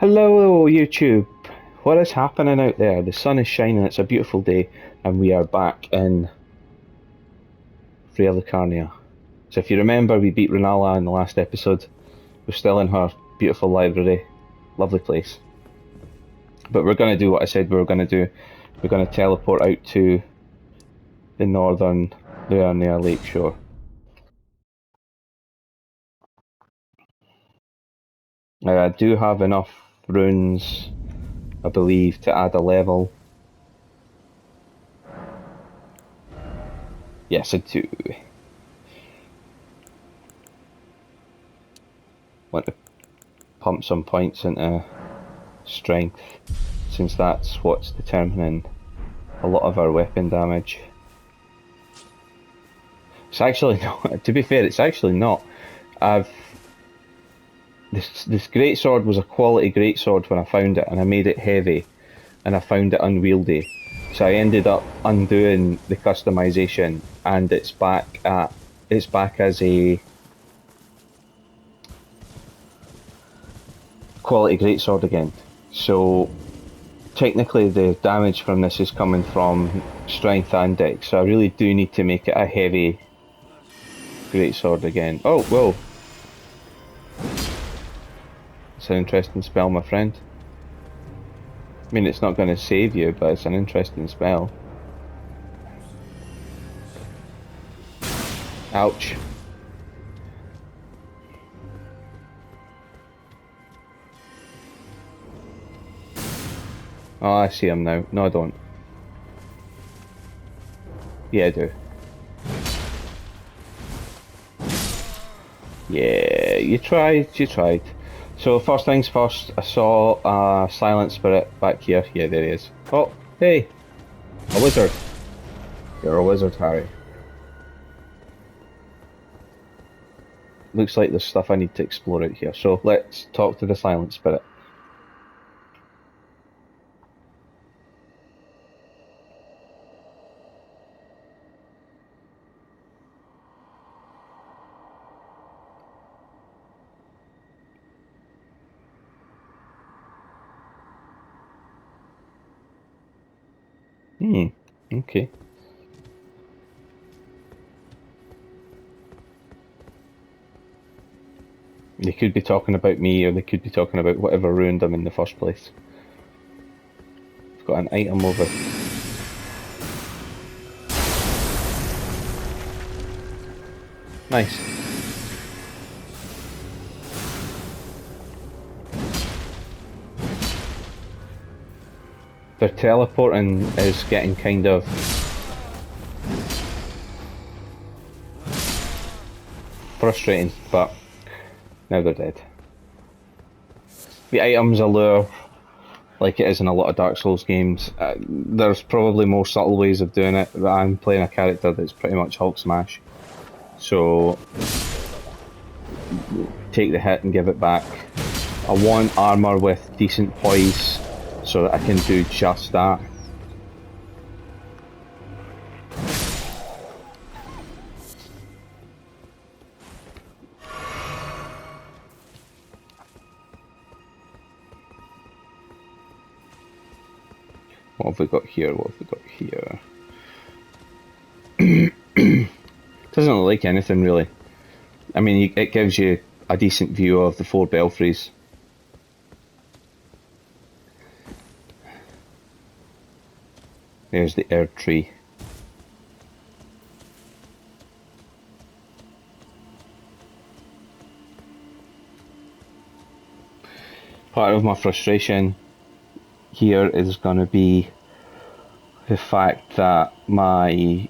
Hello, YouTube. What is happening out there? The sun is shining, it's a beautiful day, and we are back in Freya Lucarnia. So if you remember, we beat Renala in the last episode. We're still in her beautiful library. Lovely place. But we're going to do what I said we were going to do. We're going to teleport out to the northern Luarnia Lakeshore. Now, I do have enough runes, I believe, to add a level. Yes, I do. Want to pump some points into strength, since that's what's determining a lot of our weapon damage. It's actually not, to be fair, it's actually not. This greatsword was a quality greatsword when I found it, and I made it heavy, and I found it unwieldy. So I ended up undoing the customization, and it's back as a quality greatsword again. So technically the damage from this is coming from strength and dex, so I really do need to make it a heavy greatsword again. Oh, whoa. It's an interesting spell, my friend. I mean, it's not going to save you, but it's an interesting spell. Ouch. Oh, I see him now. No, I don't. Yeah, I do. Yeah, you tried. So first things first, I saw a silent spirit back here. Yeah, there he is. Oh, hey! A wizard. You're a wizard, Harry. Looks like there's stuff I need to explore out here. So let's talk to the silent spirit. Okay. They could be talking about me, or they could be talking about whatever ruined them in the first place. I've got an item over. Nice. Their teleporting is getting kind of frustrating, but now they're dead. The items allure, like it is in a lot of Dark Souls games. There's probably more subtle ways of doing it, but I'm playing a character that's pretty much Hulk Smash. So, take the hit and give it back. I want armour with decent poise, so that I can do just that. What have we got here? Doesn't look like anything really. I mean, it gives you a decent view of the four belfries. There's the Erdtree. Part of my frustration here is going to be the fact that my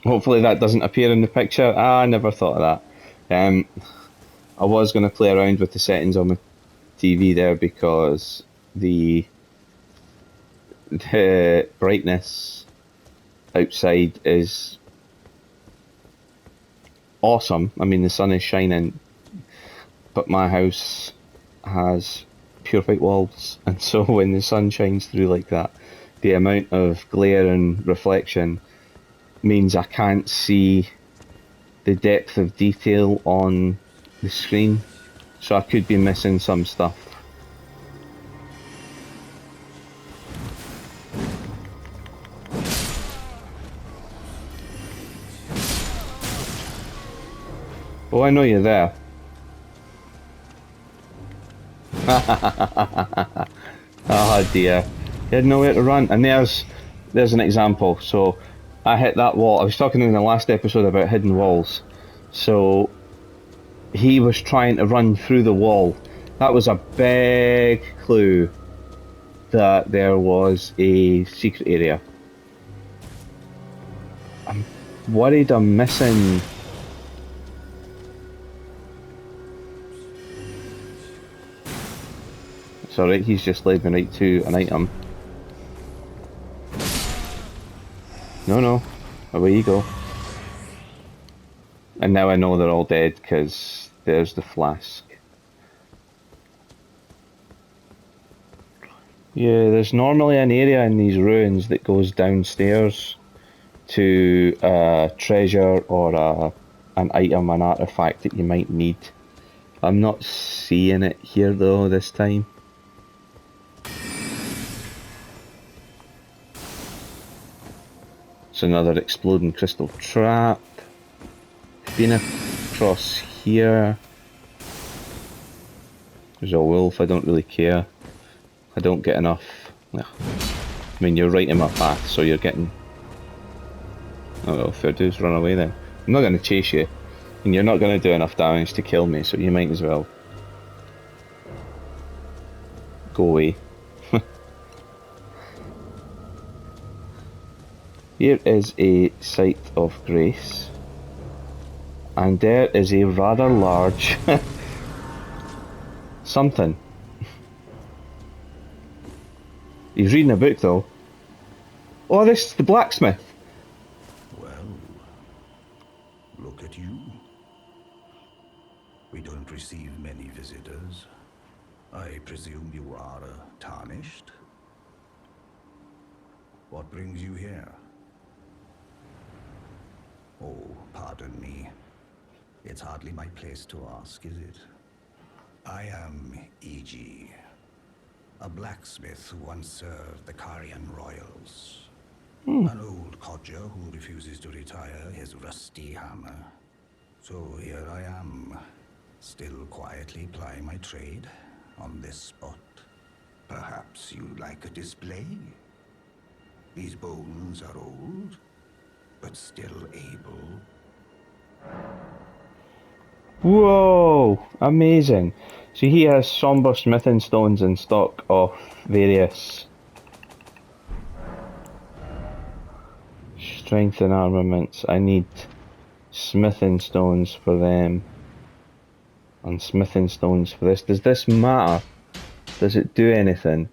hopefully that doesn't appear in the picture. I never thought of that. I was going to play around with the settings on my TV there, because the brightness outside is awesome. I mean, the sun is shining, but my house has pure white walls, and so when the sun shines through like that, the amount of glare and reflection means I can't see the depth of detail on the screen, so I could be missing some stuff. Oh, I know you're there. Oh dear. You had nowhere to run. And there's an example. So I hit that wall. I was talking in the last episode about hidden walls. So he was trying to run through the wall. That was a big clue that there was a secret area. I'm worried I'm missing. It's alright, he's just led me right to an item. No, away you go. And now I know they're all dead because there's the flask. Yeah, there's normally an area in these ruins that goes downstairs to a treasure or an item, an artifact that you might need. I'm not seeing it here though this time. It's another exploding crystal trap. Been across here. There's a wolf, I don't really care. I don't get enough. I mean, you're right in my path, so you're getting... Oh well, fair dues, run away then. I'm not going to chase you, and you're not going to do enough damage to kill me, so you might as well go away. Here is a site of grace, and there is a rather large something. He's reading a book though. Oh, this is the blacksmith. Well, look at you. We don't receive many visitors. I presume you are tarnished? What brings you here? Oh, pardon me. It's hardly my place to ask, is it? I am E.G., a blacksmith who once served the Carian royals. An old codger who refuses to retire his rusty hammer. So here I am, still quietly plying my trade on this spot. Perhaps you'd like a display? These bones are old, but still able. Whoa, amazing. So he has somber smithing stones in stock of various strength and armaments. I need smithing stones for them. And smithing stones for this. Does this matter? Does it do anything?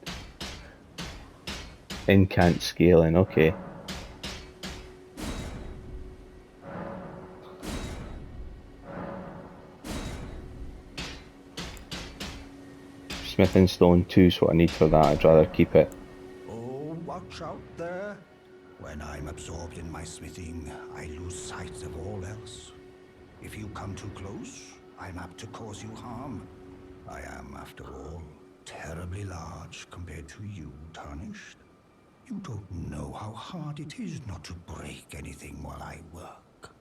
Incant scaling, okay. Smithing stone 2 is what I need for that. I'd rather keep it. Oh, watch out there. When I'm absorbed in my smithing, I lose sight of all else. If you come too close, I'm apt to cause you harm. I am, after all, terribly large compared to you, Tarnished. You don't know how hard it is not to break anything while I work.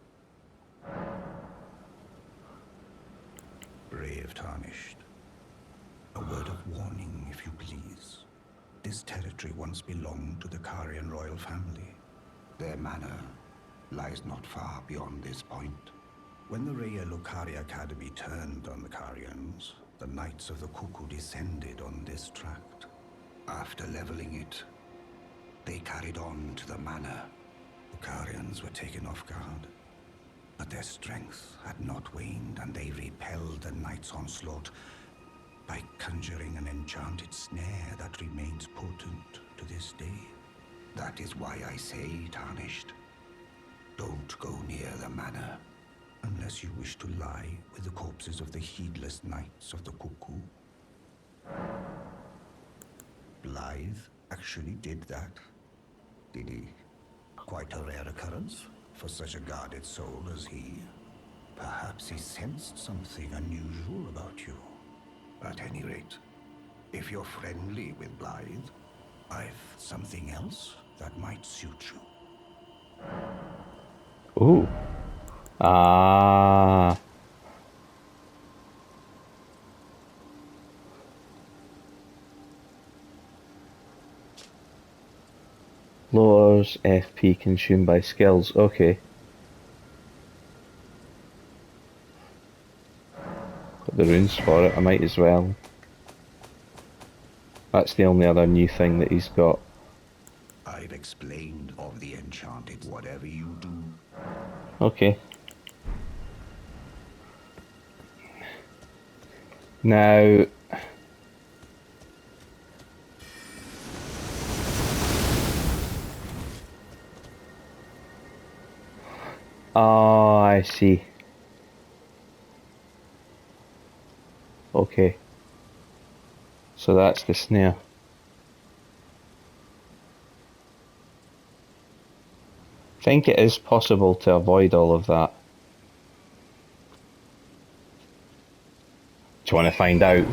Brave Tarnished. A word of warning, if you please. This territory once belonged to the Carian royal family. Their manor lies not far beyond this point. When the Raya Lucaria Academy turned on the Carians, the Knights of the Cuckoo descended on this tract. After leveling it, they carried on to the manor. The Carians were taken off guard, but their strength had not waned, and they repelled the Knights' onslaught by conjuring an enchanted snare that remains potent to this day. That is why I say, Tarnished, don't go near the manor, unless you wish to lie with the corpses of the heedless Knights of the Cuckoo. Blythe actually did that, did he? Quite a rare occurrence for such a guarded soul as he. Perhaps he sensed something unusual about you. At any rate, if you're friendly with Blythe, I've something else that might suit you. Ooh. Ah. Lowers FP consumed by skills. Okay. Got the runes for it. I might as well. That's the only other new thing that he's got. I've explained of the enchanted. Whatever you do, Okay. Now... Oh, I see. Okay. So that's the snare. I think it is possible to avoid all of that. Do you want to find out?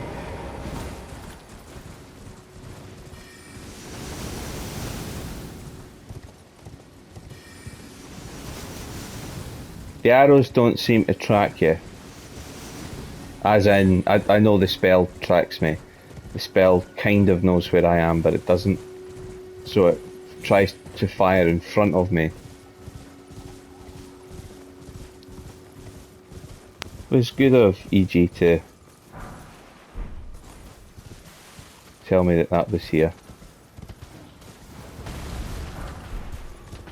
The arrows don't seem to track you. As in, I know the spell tracks me. The spell kind of knows where I am, but it doesn't. So it tries to fire in front of me. It was good of EG to tell me that that was here.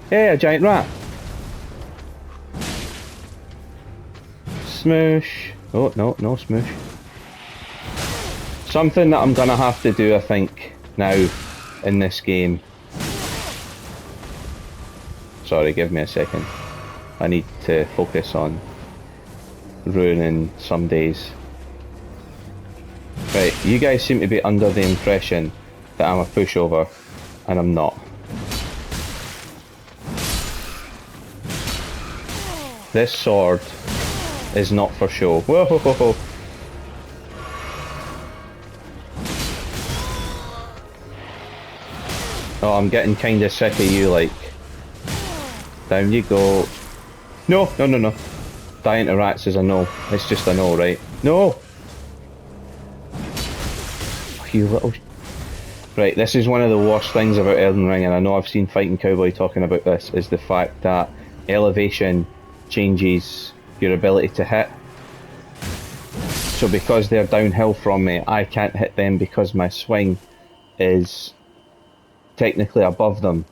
Hey, a giant rat! Smoosh! Oh, no, no smoosh. Something that I'm gonna have to do, I think, now in this game. Sorry, give me a second. I need to focus on ruining some days. Right, you guys seem to be under the impression that I'm a pushover, and I'm not. This sword is not for show. Whoa ho ho ho. Oh, I'm getting kinda sick of you, like. Down you go. No, no, no, no. Dying to rats is a no. It's just a no, right? No! Oh, you little... Right, this is one of the worst things about Elden Ring, and I know I've seen Fighting Cowboy talking about this, is the fact that elevation changes your ability to hit. So because they're downhill from me, I can't hit them because my swing is technically above them.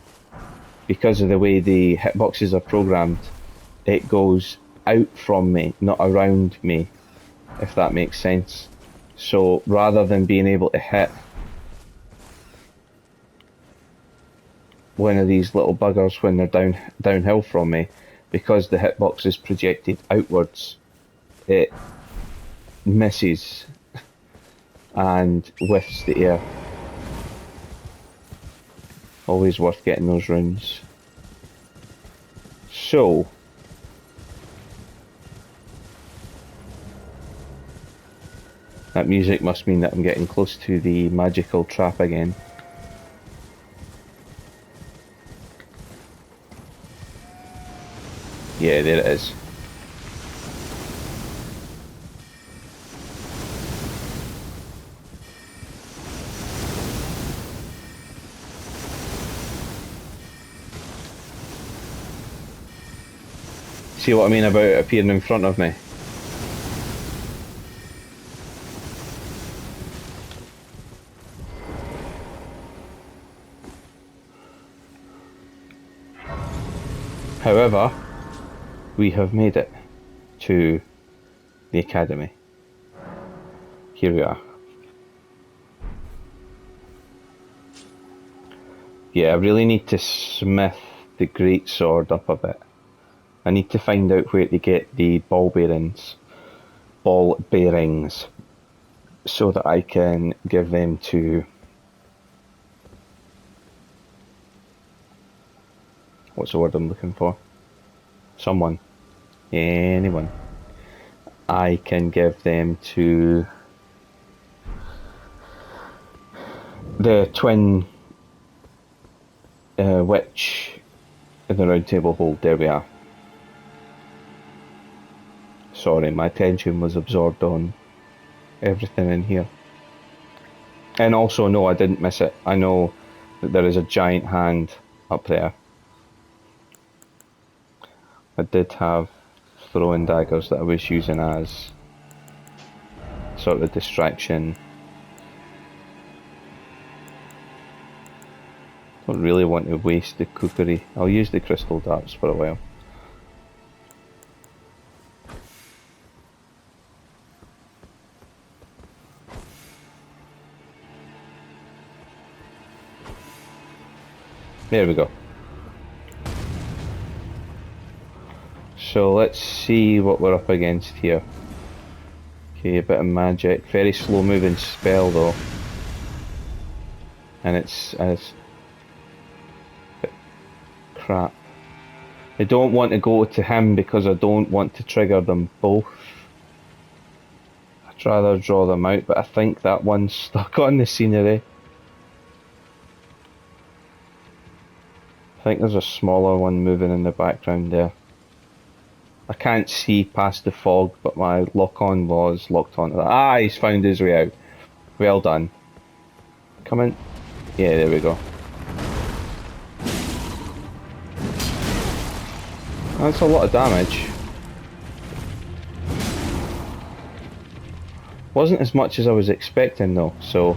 Because of the way the hitboxes are programmed, it goes out from me, not around me, if that makes sense. So rather than being able to hit one of these little buggers when they're downhill from me, because the hitbox is projected outwards, it misses and whiffs the air. Always worth getting those runes. So that music must mean that I'm getting close to the magical trap again. Yeah, there it is. See what I mean about it appearing in front of me? However, we have made it to the academy. Here we are. Yeah, I really need to smith the great sword up a bit. I need to find out where to get the ball bearings, so that I can give them to... What's the word I'm looking for? Someone. Anyone. I can give them to the twin witch in the round table hold. There we are. Sorry, my attention was absorbed on everything in here. And also, no, I didn't miss it. I know that there is a giant hand up there. I did have throwing daggers that I was using as sort of distraction. Don't really want to waste the cookery. I'll use the crystal darts for a while. There we go. So let's see what we're up against here. Okay, a bit of magic. Very slow moving spell though. And it's crap. I don't want to go to him because I don't want to trigger them both. I'd rather draw them out, but I think that one's stuck on the scenery. I think there's a smaller one moving in the background there. I can't see past the fog, but my lock-on was locked onto that. Ah, he's found his way out. Well done. Come in. Yeah, there we go. That's a lot of damage. Wasn't as much as I was expecting though, so...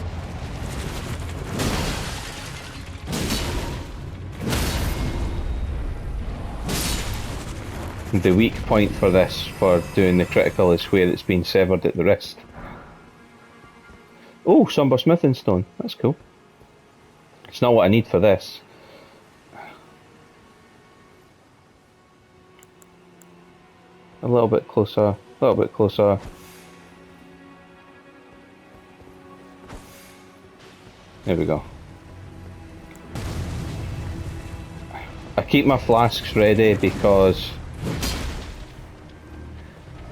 The weak point for this, for doing the critical, is where it's been severed at the wrist. Oh, Somber Smithing Stone. That's cool. It's not what I need for this. A little bit closer, a little bit closer. There we go. I keep my flasks ready because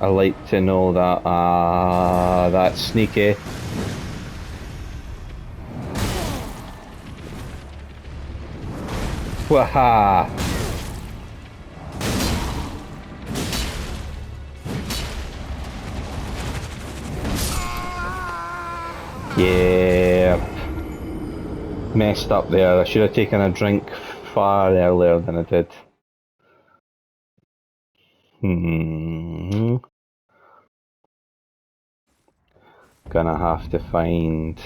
I like to know that, that's sneaky. Waha! Yeah. Messed up there. I should have taken a drink far earlier than I did. Gonna have to find...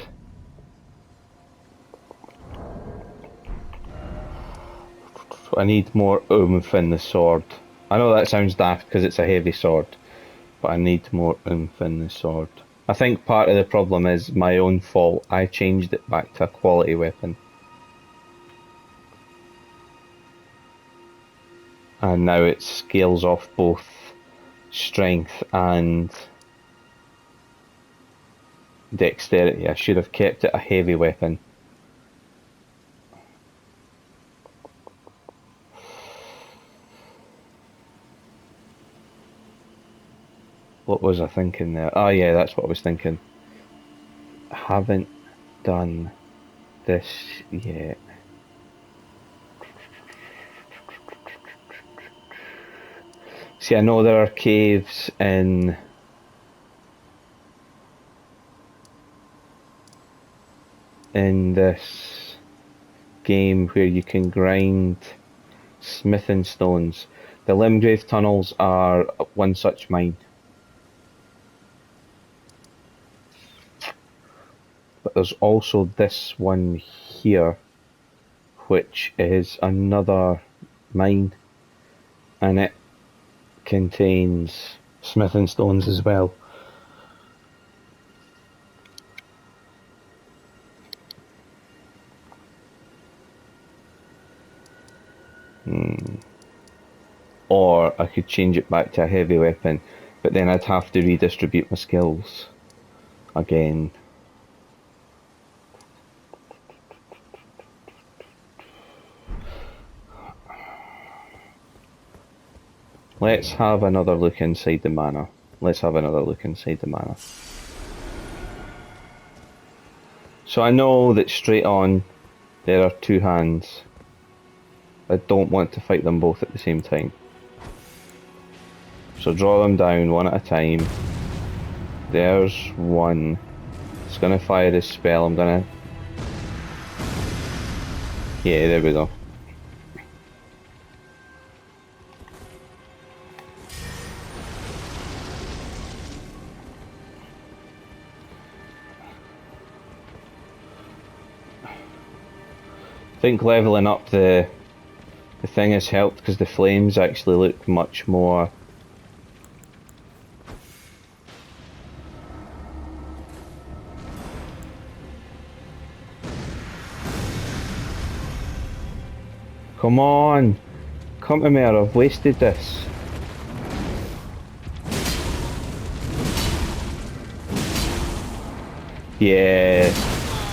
I need more oomph in the sword. I know that sounds daft because it's a heavy sword, but I need more oomph in the sword. I think part of the problem is my own fault. I changed it back to a quality weapon. And now it scales off both strength and dexterity. I should have kept it a heavy weapon. What was I thinking there? Oh yeah, that's what I was thinking. I haven't done this yet. See, I know there are caves in this game where you can grind smithing stones. The Limgrave tunnels are one such mine. But there's also this one here, which is another mine, and it contains smithing stones as well. Or I could change it back to a heavy weapon, but then I'd have to redistribute my skills again. Let's have another look inside the manor. let's have another look inside the manor. So I know that straight on there are two hands. I don't want to fight them both at the same time. So draw them down one at a time. There's one. It's gonna fire his spell. I'm gonna... Yeah, there we go. I think leveling up the thing has helped because the flames actually look much more... Come on! Come to me or I've wasted this. Yeah,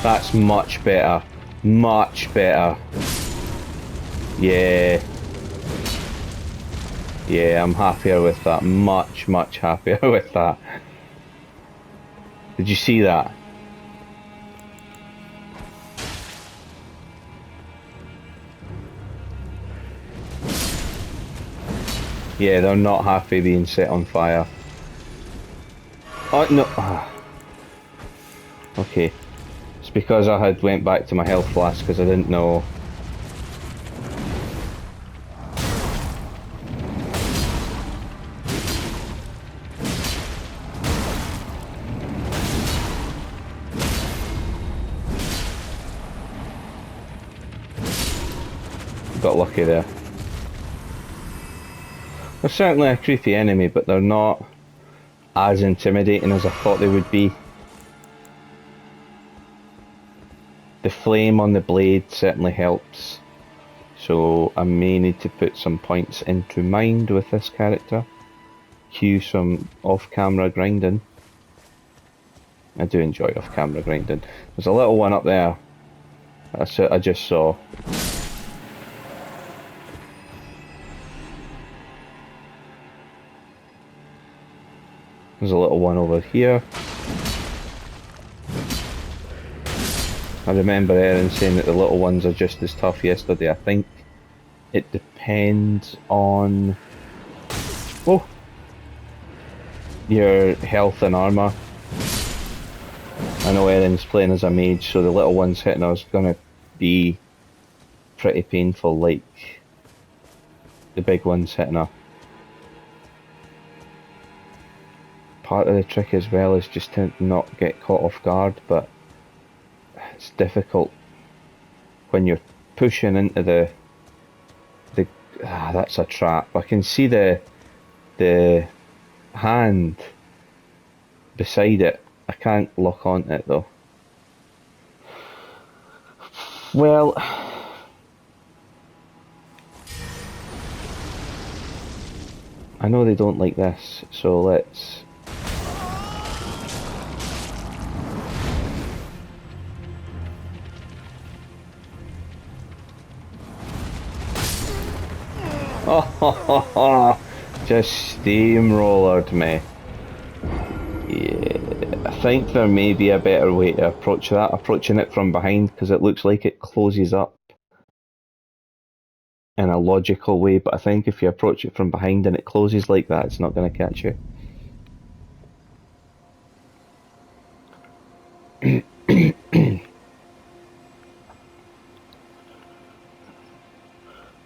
that's much better. Much better. Yeah. Yeah, I'm happier with that. Much, much happier with that. Did you see that? Yeah, they're not happy being set on fire. Oh, no. Okay. It's because I had went back to my health flask because I didn't know. Got lucky there. They're certainly a creepy enemy, but they're not as intimidating as I thought they would be. The flame on the blade certainly helps, so I may need to put some points into mind with this character. Cue some off-camera grinding. I do enjoy off-camera grinding. There's a little one up there I just saw. There's a little one over here. I remember Erin saying that the little ones are just as tough yesterday. I think it depends on your health and armour. I know Erin's playing as a mage, so the little ones hitting her is going to be pretty painful, like the big ones hitting her. Part of the trick as well is just to not get caught off guard, but it's difficult when you're pushing into the that's a trap. I can see the hand beside it. I can't lock onto it though. Well, I know they don't like this, so let's... Oh, just steamrollered me. Yeah, I think there may be a better way to approach that, approaching it from behind, because it looks like it closes up in a logical way, but I think if you approach it from behind and it closes like that, it's not going to catch you.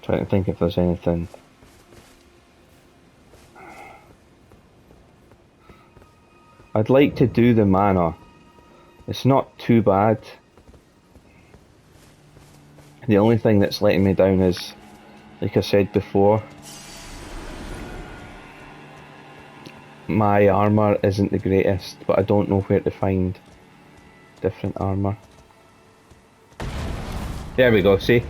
Trying to think if there's anything. I'd like to do the Manor. It's not too bad. The only thing that's letting me down is, like I said before, my armour isn't the greatest, but I don't know where to find different armour. There we go, see?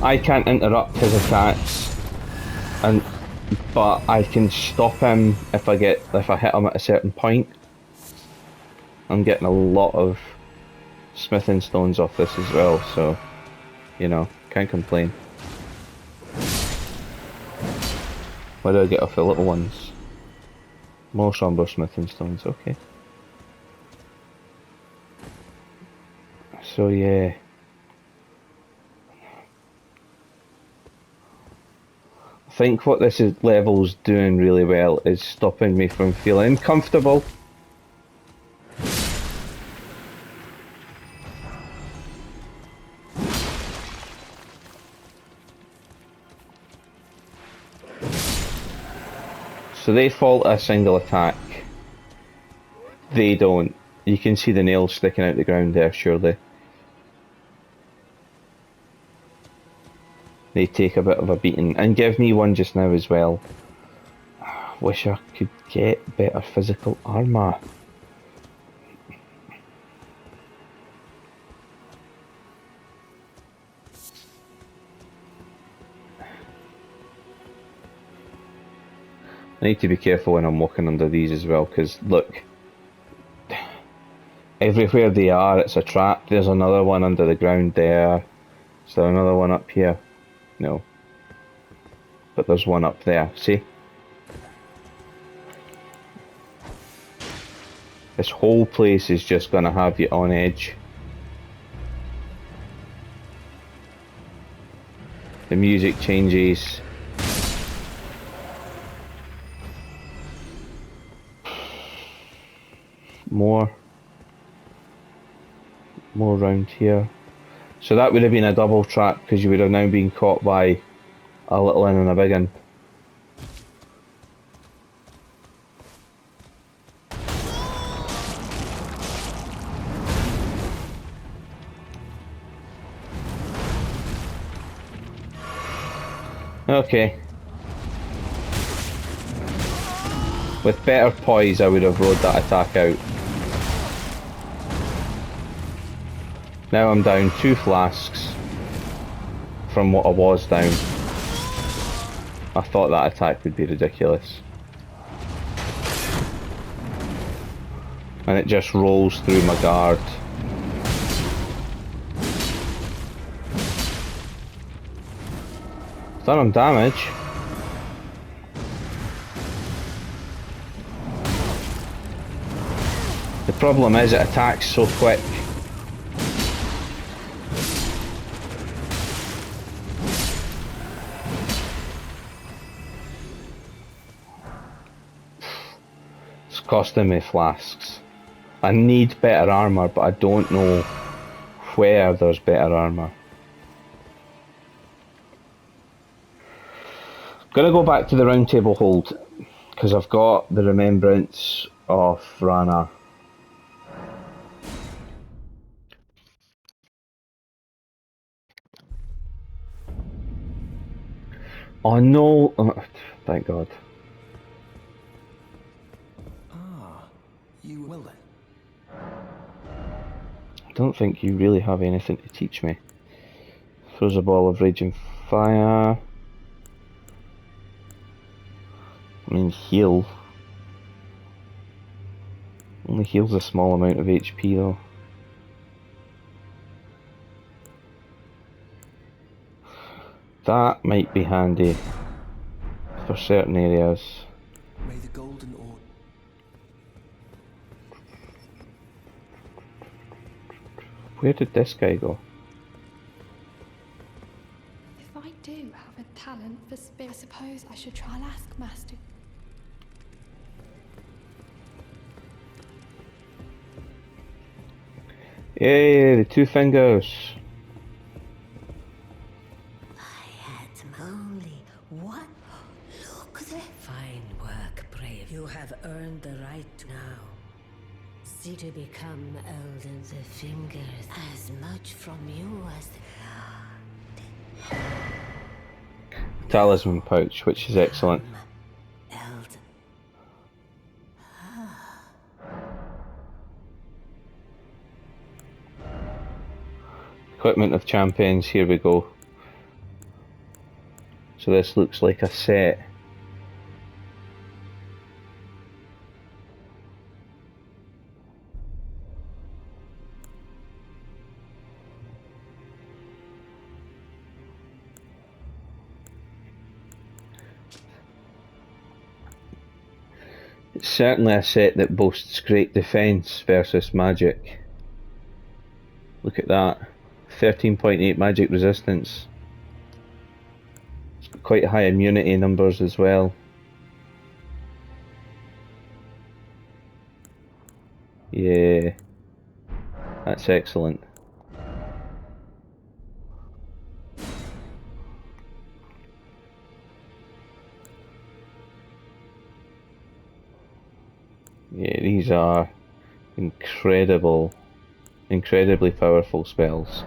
I can't interrupt his attacks, but I can stop him if I hit him at a certain point. I'm getting a lot of smithing stones off this as well, so, you know, can't complain. What do I get off the little ones? More somber smithing stones, okay. So yeah. I think what this level's doing really well is stopping me from feeling comfortable. So they fall to a single attack. They don't. You can see the nails sticking out the ground there, surely. They take a bit of a beating. And give me one just now as well. Wish I could get better physical armour. I need to be careful when I'm walking under these as well, because look, everywhere they are it's a trap. There's another one under the ground there. Is there another one up here? No. But there's one up there, see? This whole place is just gonna have you on edge. The music changes. More round here. So that would have been a double trap because you would have now been caught by a little one and a big one. Okay. With better poise I would have rode that attack out. Now I'm down 2 flasks from what I was down. I thought that attack would be ridiculous. And it just rolls through my guard. Done him damage. The problem is it attacks so quick. It's costing me flasks. I need better armour, but I don't know where there's better armour. Gonna go back to the round table hold, because I've got the remembrance of Rana. Oh no! Oh, thank God. You will then. I don't think you really have anything to teach me. Throws a ball of raging fire. I mean, heal. Only heals a small amount of HP though. That might be handy for certain areas. May the golden orb. Where did this guy go? If I do have a talent for spirit, I suppose I should try and ask Master. Yay, the 2 fingers. I had only one. Look there. Fine work, brave. You have earned the right now. See to become Elden the Fingers as much from you as the Talisman pouch, which is excellent. Elden. Equipment of champions, here we go. So this looks like a set. It's certainly a set that boasts great defense versus magic. Look at that. 13.8 magic resistance. It's got quite high immunity numbers as well. Yeah, that's excellent. Yeah, these are incredibly powerful spells.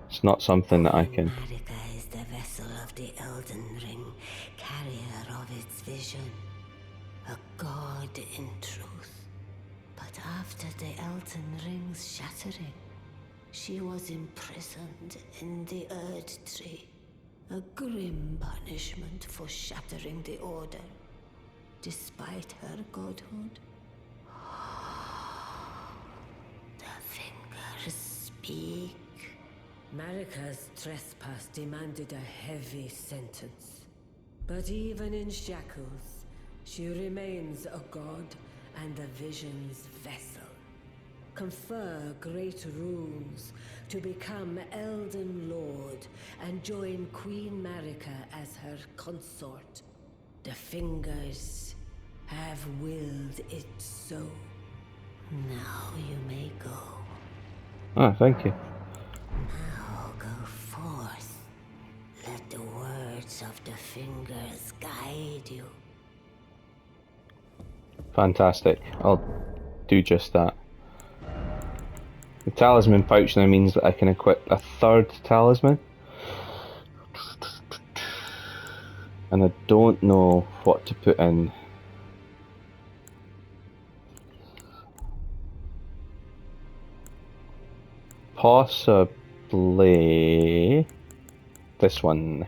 It's not something that I Queen can... Marika is the vessel of the Elden Ring, carrier of its vision. A god in truth. But after the Elden Ring's shattering, she was imprisoned in the Erdtree. A grim punishment for shattering the Order, despite her godhood. The fingers speak. Marika's trespass demanded a heavy sentence. But even in shackles, she remains a god and the vision's vessel. Confer great runes to become Elden Lord and join Queen Marika as her consort. The fingers have willed it so. Now you may go. Ah, thank you. Now go forth. Let the words of the fingers guide you. Fantastic. I'll do just that. The talisman pouch now means that I can equip a third talisman. And I don't know what to put in. Possibly this one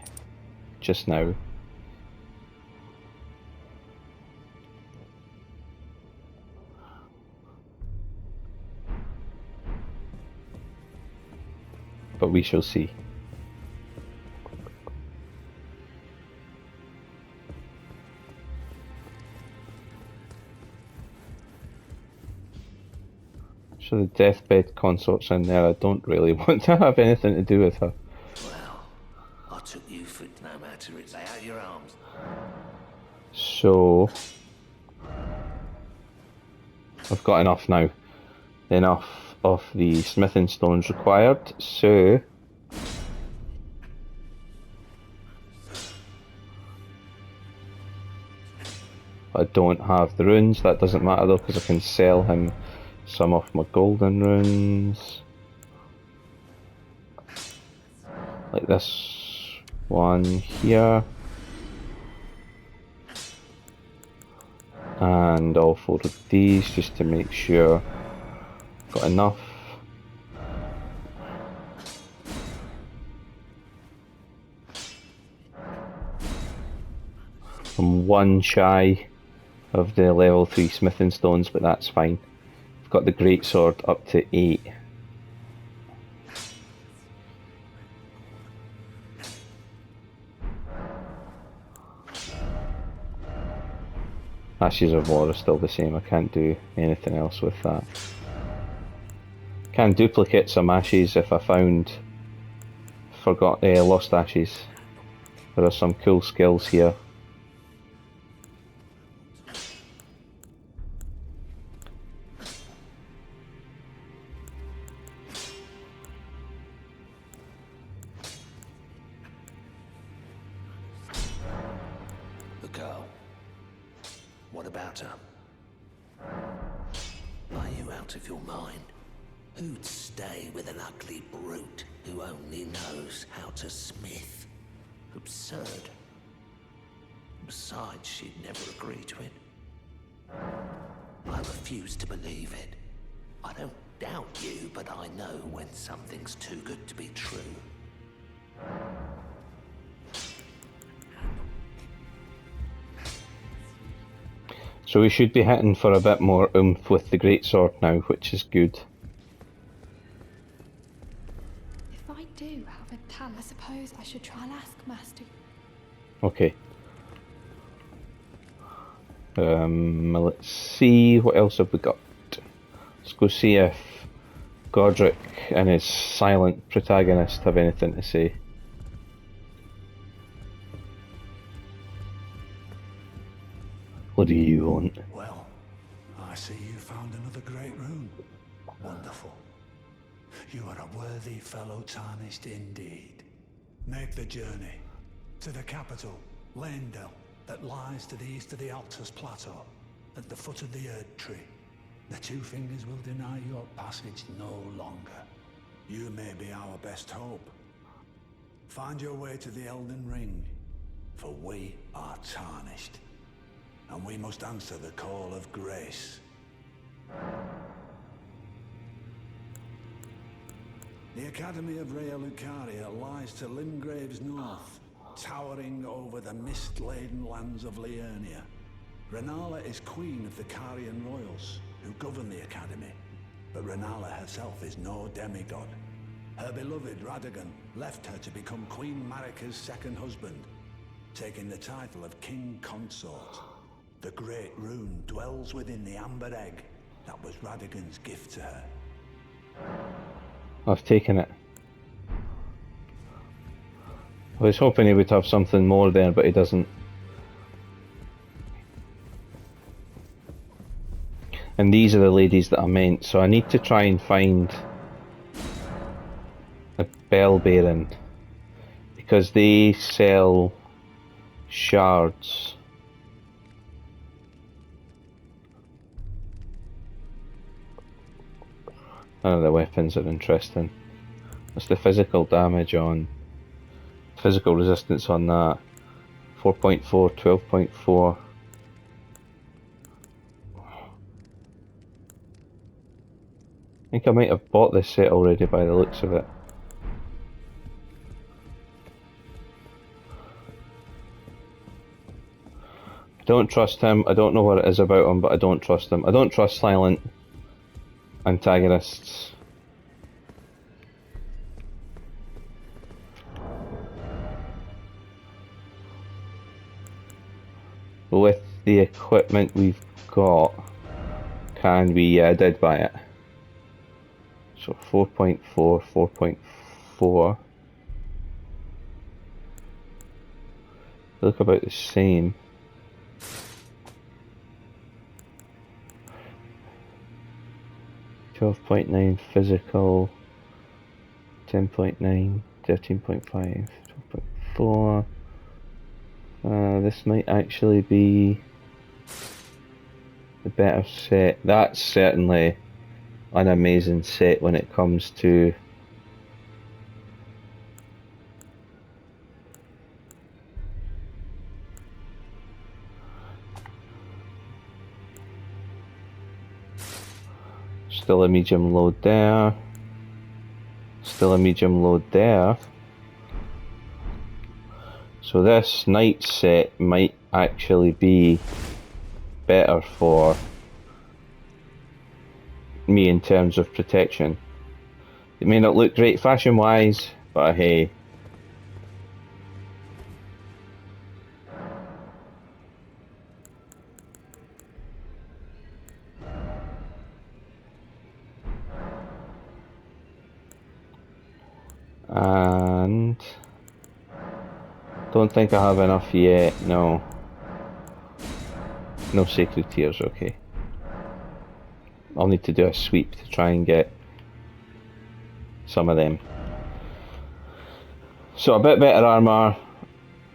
just now. But we shall see. So the deathbed consort's in there. I don't really want to have anything to do with her. Well, I took you for no matter it's lay out your arms. So I've got enough now. Enough of the smithing stones required, so I don't have the runes. That doesn't matter though, because I can sell him some of my golden runes. Like this one here. And all four of these, just to make sure I've got enough. I'm one shy of the level 3 smithing stones, but that's fine. I've got the greatsword up to 8. Ashes of War is still the same. I can't do anything else with that. Can duplicate some ashes if I found lost ashes. There are some cool skills here. The girl. What about her? Are you out of your mind? Who'd stay with an ugly brute who only knows how to smith? Absurd. Besides, she'd never agree to it. I refuse to believe it. I don't doubt you, but I know when something's too good to be true. So we should be hitting for a bit more oomph with the greatsword now, which is good. If I do have a talent, I suppose I should try and ask Master. Okay. Let's see, what else have we got? Let's go see if Godric and his silent protagonist have anything to say. What do you want? Well, I see you found another great rune. Wonderful. You are a worthy fellow Tarnished indeed. Make the journey to the capital, Leyndell, that lies to the east of the Altus Plateau, at the foot of the Erdtree. The Two Fingers will deny your passage no longer. You may be our best hope. Find your way to the Elden Ring, for we are Tarnished, and we must answer the call of grace. The Academy of Rhea Lucaria lies to Limgrave's north, towering over the mist-laden lands of Liurnia. Renala is queen of the Carian royals, who govern the Academy, but Renala herself is no demigod. Her beloved Radagon left her to become Queen Marika's second husband, taking the title of King Consort. The great rune dwells within the amber egg that was Radagon's gift to her. I've taken it. I was hoping he would have something more there, but he doesn't. And these are the ladies that I meant, so I need to try and find a bell baron, because they sell shards. None of the weapons are interesting. What's the physical damage on? Physical resistance on that? 4.4, 12.4. I think I might have bought this set already by the looks of it. I don't trust him. I don't know what it is about him, but I don't trust him. I don't trust silent antagonists. With the equipment we've got, can we? Yeah, I did buy it. So 4.4, 4.4. They look about the same. $12.9 physical, 10.9, 13.5, 12.4. This might actually be the better set. That's certainly an amazing set when it comes to still a medium load there, still a medium load there. So this knight set might actually be better for me in terms of protection. It may not look great fashion wise, but hey. And don't think I have enough yet. No sacred tears. Okay, I'll need to do a sweep to try and get some of them. So a bit better armor,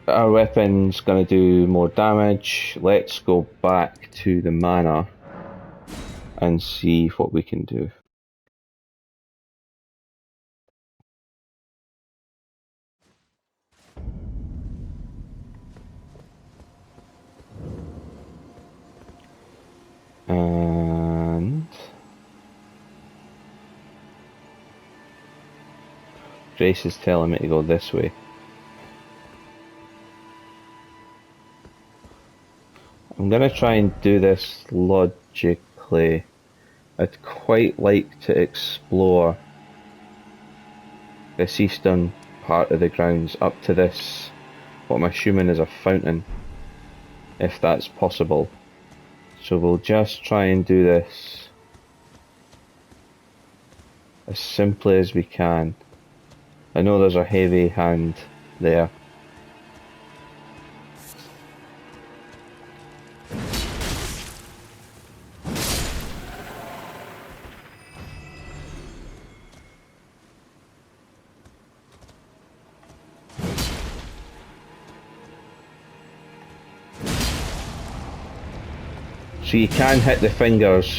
our weapon's gonna do more damage. Let's go back to the Manor and see what we can do. And Grace is telling me to go this way. I'm gonna try and do this logically. I'd quite like to explore this eastern part of the grounds up to this, what I'm assuming is a fountain, if that's possible. So we'll just try and do this as simply as we can. I know there's a heavy hand there. So you can hit the fingers.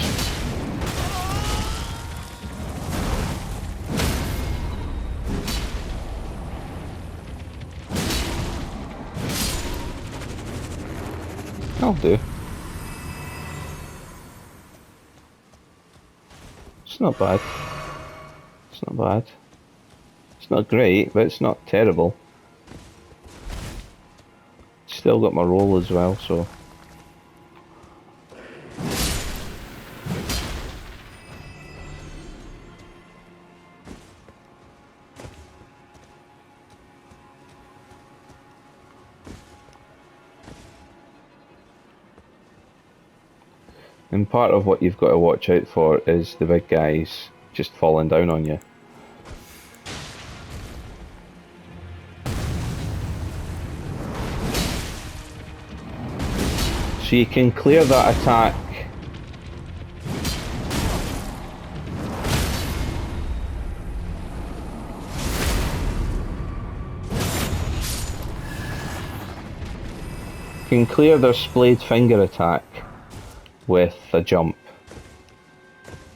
I'll do. It's not bad. It's not bad. It's not great, but it's not terrible. Still got my roll as well, so. And part of what you've got to watch out for is the big guys just falling down on you. So you can clear that attack. You can clear their splayed finger attack with a jump,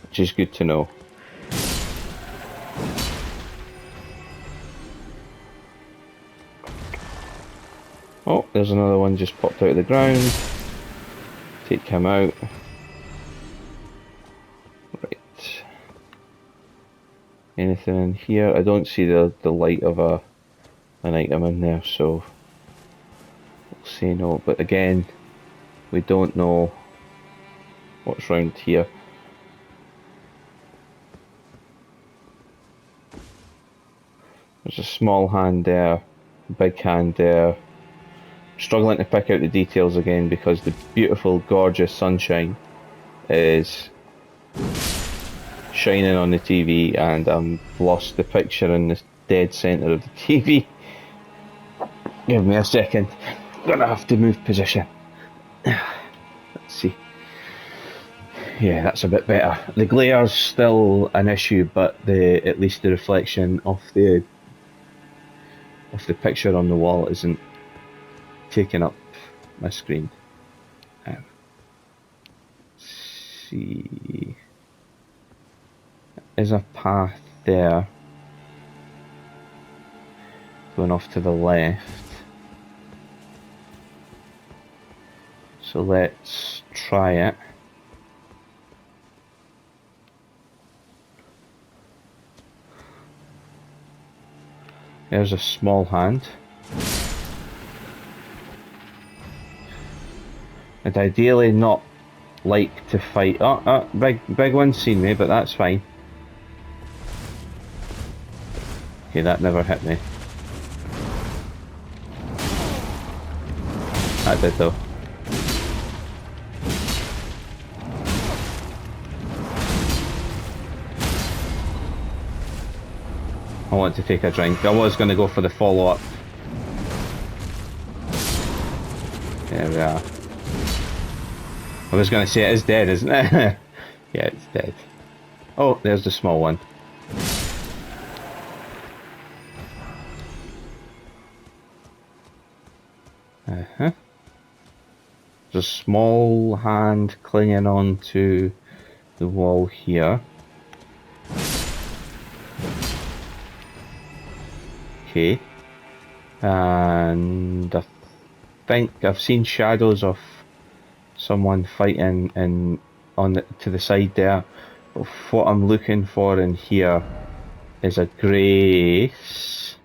which is good to know. Oh, there's another one just popped out of the ground. Take him out. Right. Anything in here? I don't see the light of an item in there, so we'll say no. But again, we don't know what's round here. There's a small hand there, big hand there. Struggling to pick out the details again because the beautiful, gorgeous sunshine is shining on the TV and I've lost the picture in the dead centre of the TV. Give me a second. Gonna have to move position. Let's see. Yeah, that's a bit better. The glare's still an issue, but at least the reflection of the picture on the wall isn't taking up my screen. Let's see. There's a path there going off to the left. So let's try it. There's a small hand. I'd ideally not like to fight. Oh, big one's seen me, but that's fine. Okay, that never hit me. That did though. I want to take a drink. I was going to go for the follow-up. There we are. I was going to say it is dead, isn't it? Yeah, it's dead. Oh, there's the small one. There's a small hand clinging on to the wall here. Okay. And I think I've seen shadows of someone fighting to the side there. But what I'm looking for in here is a grace.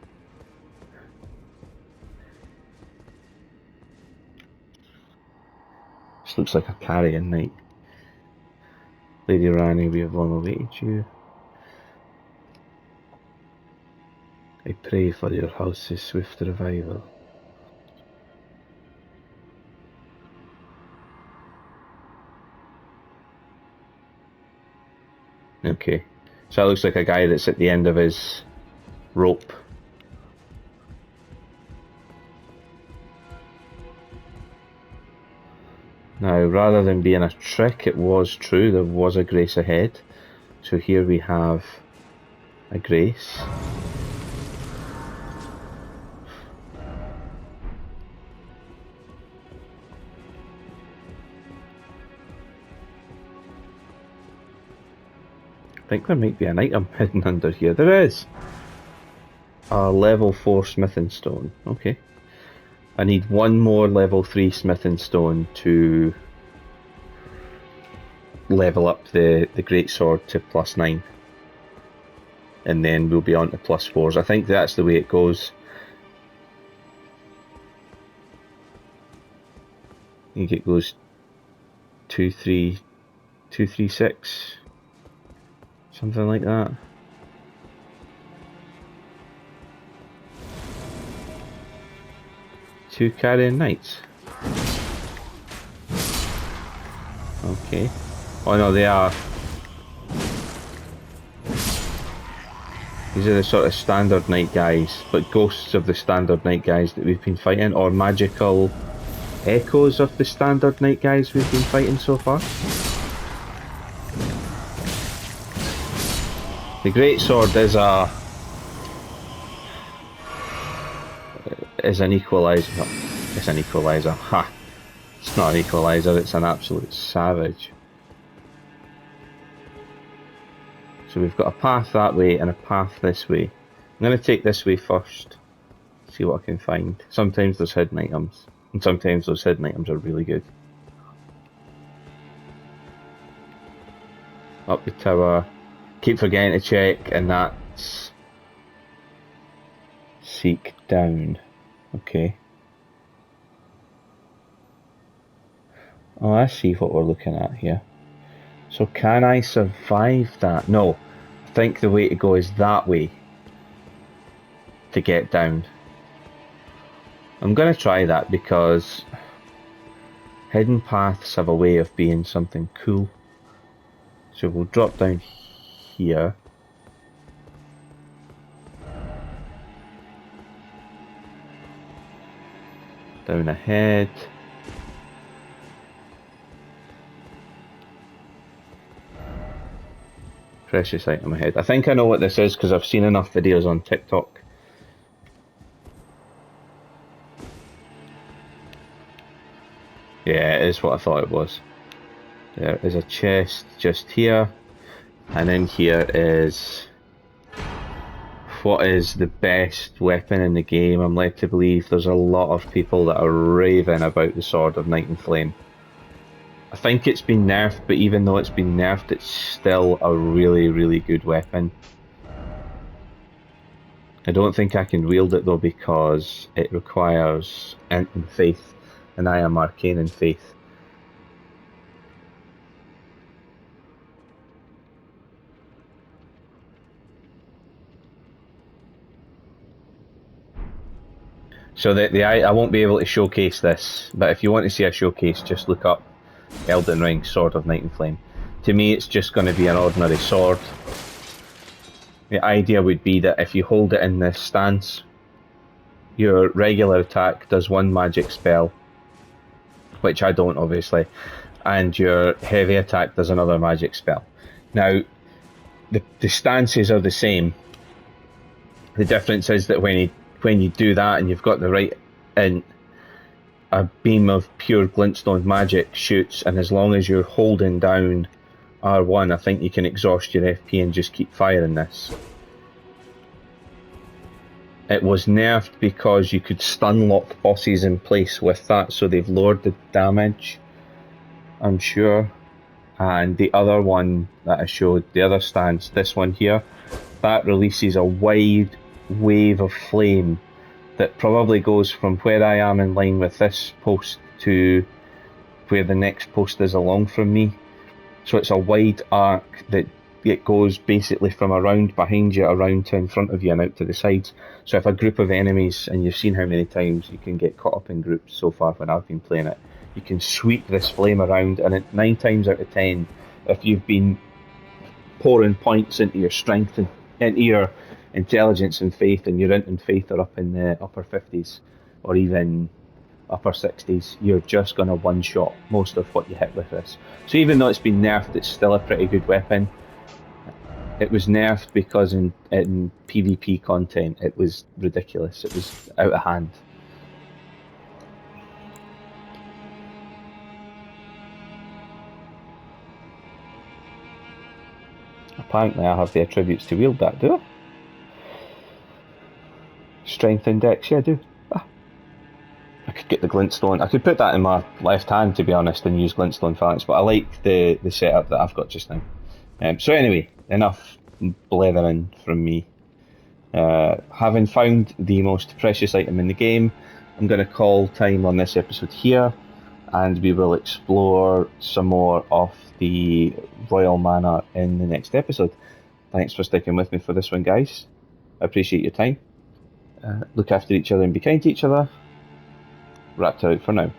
This looks like a carrion knight. Lady Rani, we have long awaited you. I pray for your house's swift revival. Okay. So that looks like a guy that's at the end of his rope. Now, rather than being a trick, it was true. There was a grace ahead. So here we have a grace. I think there might be an item hidden under here. There is! A level 4 smithing stone. Okay. I need one more level 3 smithing stone to level up the greatsword to +9. And then we'll be on to +4s. I think that's the way it goes. I think it goes 2, 3, 2, 3, 6. Something like that. Two carrying knights. Okay. Oh no, they are. These are the sort of standard knight guys, but ghosts of the standard knight guys that we've been fighting, or magical echoes of the standard knight guys we've been fighting so far. The greatsword is an equalizer. It's an equalizer. Ha! It's not an equalizer, it's an absolute savage. So we've got a path that way and a path this way. I'm going to take this way first. See what I can find. Sometimes there's hidden items. And sometimes those hidden items are really good. Up the tower. Keep forgetting to check, and that's seek down. Okay. Oh, I see what we're looking at here. So can I survive that? No. I think the way to go is that way to get down. I'm going to try that because hidden paths have a way of being something cool. So we'll drop down here. Down ahead. Precious item ahead. I think I know what this is because I've seen enough videos on TikTok. Yeah, it is what I thought it was. There is a chest just here, and in here is what is the best weapon in the game. I'm led to believe there's a lot of people that are raving about the Sword of Night and Flame. I think it's been nerfed, but even though it's been nerfed, it's still a really, really good weapon. I don't think I can wield it though because it requires int and faith, and I am arcane in faith. So I won't be able to showcase this, but if you want to see a showcase, just look up Elden Ring Sword of Night and Flame. To me, it's just going to be an ordinary sword. The idea would be that if you hold it in this stance, your regular attack does one magic spell, which I don't obviously, and your heavy attack does another magic spell. Now, the stances are the same. The difference is that when you do that and you've got the right int, a beam of pure glintstone magic shoots, and as long as you're holding down R1, I think you can exhaust your FP and just keep firing this. It was nerfed because you could stun lock bosses in place with that, so they've lowered the damage, I'm sure. And the other one that I showed, the other stance, this one here, that releases a wide wave of flame that probably goes from where I am in line with this post to where the next post is along from me. So it's a wide arc that it goes basically from around behind you, around to in front of you, and out to the sides. So if a group of enemies, and you've seen how many times you can get caught up in groups so far when I've been playing it, you can sweep this flame around, and 9 times out of 10, if you've been pouring points into your strength and into your intelligence and faith, and your int and faith are up in the upper 50s or even upper 60s, you're just going to one-shot most of what you hit with this. So even though it's been nerfed, it's still a pretty good weapon. It was nerfed because in PvP content it was ridiculous. It was out of hand. Apparently I have the attributes to wield that, do I? Strength index, yeah I do. I could get the glintstone. I could put that in my left hand, to be honest, and use glintstone phalanx, but I like the setup that I've got just now. So anyway, enough blethering from me. Having found the most precious item in the game, I'm going to call time on this episode here, and we will explore some more of the Royal Manor in the next episode. Thanks for sticking with me for this one, guys. I appreciate your time. Look after each other and be kind to each other. Raptor out for now.